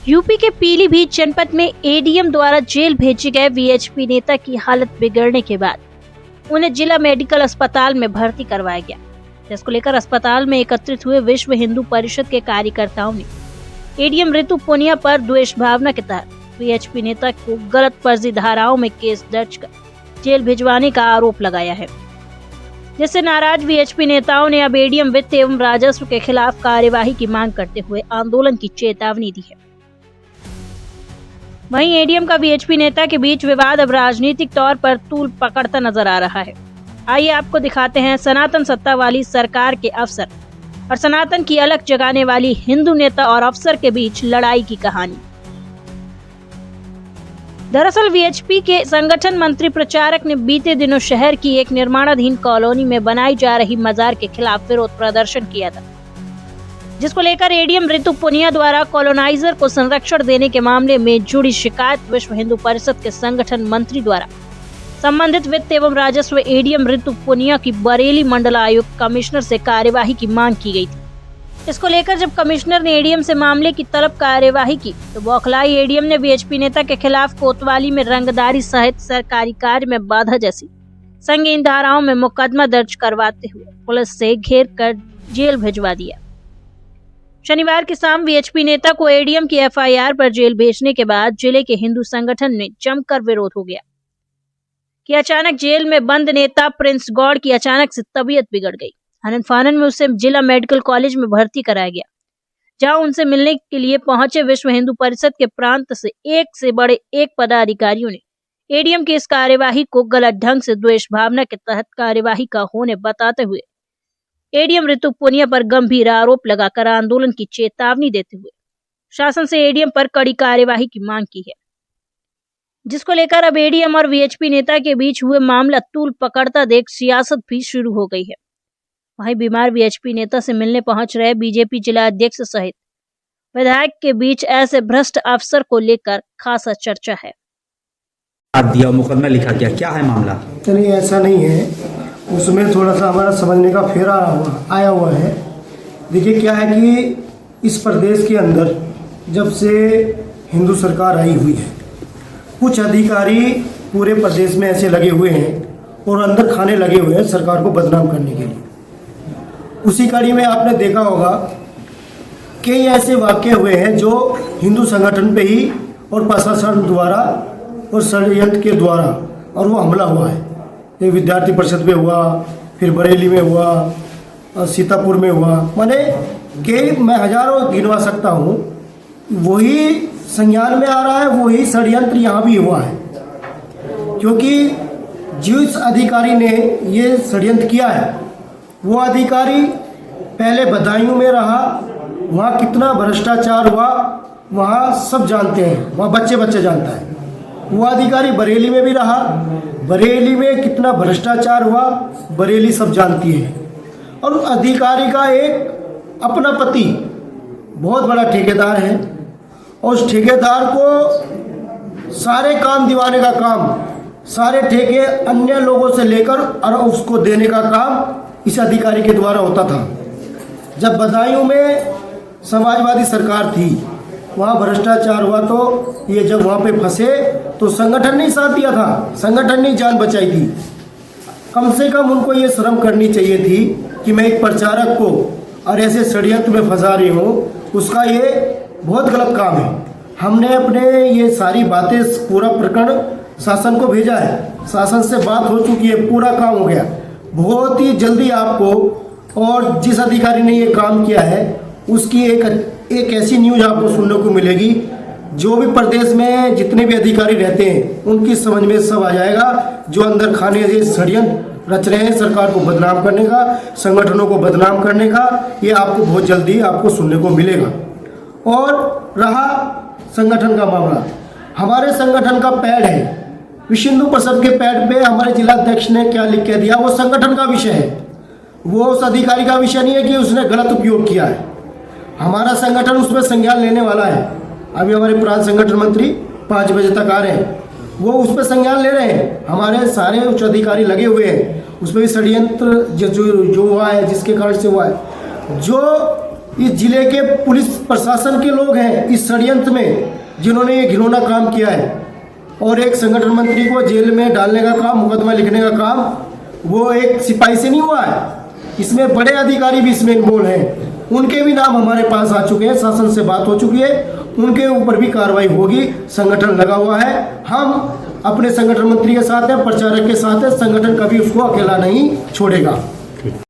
UP के पीलीभीत जनपद में एडीएम द्वारा जेल भेजे गए वीएचपी नेता की हालत बिगड़ने के बाद उन्हें जिला मेडिकल अस्पताल में भर्ती करवाया गया, जिसको लेकर अस्पताल में एकत्रित हुए विश्व हिंदू परिषद के कार्यकर्ताओं ने एडीएम ऋतु पुनिया पर द्वेष भावना के तहत वीएचपी नेता को गलत फर्जी धाराओं में केस दर्ज कर जेल भिजवाने का आरोप लगाया है, जिससे नाराज वीएचपी नेताओं ने अब एडीएम वित्त एवं राजस्व के खिलाफ कार्यवाही की मांग करते हुए आंदोलन की चेतावनी दी है। वहीं एडीएम का वीएचपी नेता के बीच विवाद अब राजनीतिक तौर पर तूल पकड़ता नजर आ रहा है। आइए आपको दिखाते हैं सनातन सत्ता वाली सरकार के अफसर और सनातन की अलग जगाने वाली हिंदू नेता और अफसर के बीच लड़ाई की कहानी। दरअसल वीएचपी के संगठन मंत्री प्रचारक ने बीते दिनों शहर की एक निर्माणाधीन कॉलोनी में बनाई जा रही मजार के खिलाफ विरोध प्रदर्शन किया था, जिसको लेकर एडीएम ऋतु पुनिया द्वारा कॉलोनाइजर को संरक्षण देने के मामले में जुड़ी शिकायत विश्व हिंदू परिषद के संगठन मंत्री द्वारा संबंधित वित्त एवं राजस्व एडीएम ऋतु पुनिया की बरेली मंडल आयुक्त कमिश्नर से कार्यवाही की मांग की गई थी। इसको लेकर जब कमिश्नर ने एडीएम से मामले की तलब कार्यवाही की तो बौखलाई एडीएम ने वीएचपी नेता के खिलाफ कोतवाली में रंगदारी सहित सरकारी कार्य में बाधा जैसी संगीन धाराओं में मुकदमा दर्ज करवाते हुए पुलिस से घेर कर जेल भिजवा दिया। शनिवार की शाम वीएचपी नेता को एडीएम की एफआईआर पर जेल भेजने के बाद जिले के हिंदू संगठन में जमकर विरोध हो गया कि अचानक जेल में बंद नेता प्रिंस गौड़ की अचानक से तबीयत बिगड़ गई। हनन फानन में उसे जिला मेडिकल कॉलेज में भर्ती कराया गया, जहां उनसे मिलने के लिए पहुंचे विश्व हिंदू परिषद के प्रांत से बड़े एक पदाधिकारियों ने एडीएम की इस कार्यवाही को गलत ढंग से द्वेष भावना के तहत कार्यवाही का होने बताते हुए एडीएम ऋतु पुनिया पर गंभीर आरोप लगाकर आंदोलन की चेतावनी देते हुए शासन से एडीएम पर कड़ी कार्यवाही की मांग की है, जिसको लेकर अब एडीएम और वीएचपी नेता के बीच हुए मामला तूल पकड़ता देख सियासत भी शुरू हो गई है। वहीं बीमार वीएचपी नेता से मिलने पहुंच रहे बीजेपी जिला अध्यक्ष सहित विधायक के बीच ऐसे भ्रष्ट अफसर को लेकर खासा चर्चा है। दिया मुकदमा लिखा क्या है मामला? चलिए, ऐसा नहीं है, उसमें थोड़ा सा हमारा समझने का फेरा आया हुआ है। देखिए क्या है कि इस प्रदेश के अंदर जब से हिंदू सरकार आई हुई है, कुछ अधिकारी पूरे प्रदेश में ऐसे लगे हुए हैं और अंदर खाने लगे हुए हैं सरकार को बदनाम करने के लिए। उसी कड़ी में आपने देखा होगा कई ऐसे वाक़ये हुए हैं जो हिंदू संगठन पे ही और प्रशासन द्वारा और षड्यंत्र के द्वारा और वो हमला हुआ है। ये विद्यार्थी परिषद में हुआ, फिर बरेली में हुआ, सीतापुर में हुआ, माने कई मैं हजारों गिनवा सकता हूँ। वही संज्ञान में आ रहा है, वही षड्यंत्र यहाँ भी हुआ है, क्योंकि जिस अधिकारी ने ये षड्यंत्र किया है वो अधिकारी पहले बदायूं में रहा, वहाँ कितना भ्रष्टाचार हुआ वहाँ सब जानते हैं, वहाँ बच्चे बच्चे जानता है। वो अधिकारी बरेली में भी रहा, बरेली में कितना भ्रष्टाचार हुआ बरेली सब जानती है। और अधिकारी का एक अपना पति बहुत बड़ा ठेकेदार है और उस ठेकेदार को सारे काम दिवाने का काम, सारे ठेके अन्य लोगों से लेकर और उसको देने का काम इस अधिकारी के द्वारा होता था। जब बदायूं में समाजवादी सरकार थी, वहाँ भ्रष्टाचार हुआ तो ये जब वहाँ पे फंसे तो संगठन ने साथ दिया था, संगठन ने जान बचाई थी। कम से कम उनको ये शर्म करनी चाहिए थी कि मैं एक प्रचारक को और ऐसे षड्यंत्र में फंसा रही हूँ, उसका ये बहुत गलत काम है। हमने अपने ये सारी बातें, पूरा प्रकरण शासन को भेजा है, शासन से बात हो चुकी है, पूरा काम हो गया। बहुत ही जल्दी आपको और जिस अधिकारी ने ये काम किया है उसकी एक ऐसी न्यूज़ आपको सुनने को मिलेगी, जो भी प्रदेश में जितने भी अधिकारी रहते हैं उनकी समझ में सब आ जाएगा, जो अंदर खाने से षड्यंत्र रच रहे हैं सरकार को बदनाम करने का, संगठनों को बदनाम करने का, ये आपको बहुत जल्दी आपको सुनने को मिलेगा। और रहा संगठन का मामला, हमारे संगठन का पैड है, विश्व हिंदू परिषद के पैड पे हमारे जिला अध्यक्ष ने क्या लिख के दिया, वो संगठन का विषय है, वो उस अधिकारी का विषय नहीं है कि उसने गलत उपयोग किया है। हमारा संगठन उसमें संज्ञान लेने वाला है। अभी हमारे प्रांत संगठन मंत्री 5 बजे तक आ रहे हैं, वो उस पर संज्ञान ले रहे हैं। हमारे सारे उच्च अधिकारी लगे हुए हैं, उसमें भी षड्यंत्र जो हुआ है, जिसके कारण से हुआ है, जो इस जिले के पुलिस प्रशासन के लोग हैं इस षड्यंत्र में, जिन्होंने ये घिनौना काम किया है। और एक संगठन मंत्री को जेल में डालने का काम, मुकदमा लिखने का काम, वो एक सिपाही से नहीं हुआ है। इसमें बड़े अधिकारी भी इसमें इन्वॉल्व हैं। उनके भी नाम हमारे पास आ चुके हैं, शासन से बात हो चुकी है, उनके ऊपर भी कार्रवाई होगी। संगठन लगा हुआ है, हम अपने संगठन मंत्री के साथ हैं, प्रचारक के साथ हैं। संगठन कभी उसको अकेला नहीं छोड़ेगा।